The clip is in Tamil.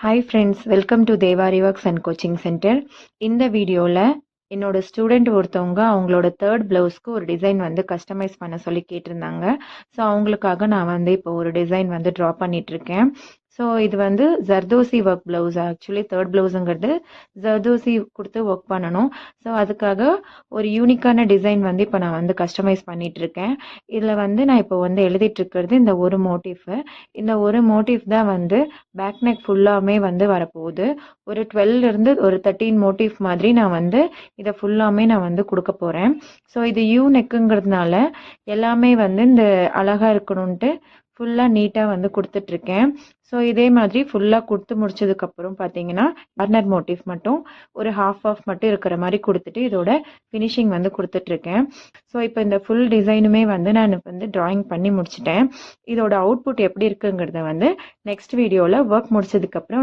Hi friends, welcome to Devari Works and Coaching Center. இந்த வீடியோல என்னோட ஸ்டூடெண்ட் ஒருத்தவங்க அவங்களோட தேர்ட் பிளவுஸ்க்கு ஒரு டிசைன் வந்து கஸ்டமைஸ் பண்ண சொல்லி கேட்டிருந்தாங்க. ஸோ அவங்களுக்காக நான் வந்து இப்போ ஒரு டிசைன் வந்து ட்ரா பண்ணிட்டு இருக்கேன். ஸோ இது வந்து zardozi work blouse. Actually third பிளவுஸுங்கிறது ஜர்தோசி கொடுத்து ஒர்க் பண்ணணும். ஸோ அதுக்காக ஒரு யூனிக்கான டிசைன் வந்து இப்போ நான் வந்து கஸ்டமைஸ் பண்ணிட்டு இருக்கேன். இதில் வந்து நான் இப்போ வந்து எழுதிட்டு இருக்கிறது இந்த ஒரு மோட்டிஃப். இந்த ஒரு மோட்டிஃப் தான் வந்து பேக் நெக் ஃபுல்லாமே வந்து வரப்போகுது. ஒரு 12 இருந்து ஒரு 13 மோட்டிஃப் மாதிரி நான் வந்து இதை ஃபுல்லாமே நான் வந்து கொடுக்க போகிறேன். ஸோ இது யூ நெக்குங்கிறதுனால எல்லாமே வந்து இந்த அழகாக இருக்கணும்ன்ட்டு ஃபுல்லாக நீட்டாக வந்து கொடுத்துட்ருக்கேன். ஸோ இதே மாதிரி ஃபுல்லாக கொடுத்து முடிச்சதுக்கப்புறம் பார்த்தீங்கன்னா கார்னர் மோட்டிஃப் மட்டும் ஒரு ஹாஃப் மட்டும் இருக்கிற மாதிரி கொடுத்துட்டு இதோட ஃபினிஷிங் வந்து கொடுத்துட்ருக்கேன். ஸோ இப்போ இந்த ஃபுல் டிசைனுமே வந்து நான் வந்து ட்ராயிங் பண்ணி முடிச்சிட்டேன். இதோட அவுட்புட் எப்படி இருக்குங்கிறத வந்து நெக்ஸ்ட் வீடியோவில் ஒர்க் முடிச்சதுக்கப்புறம்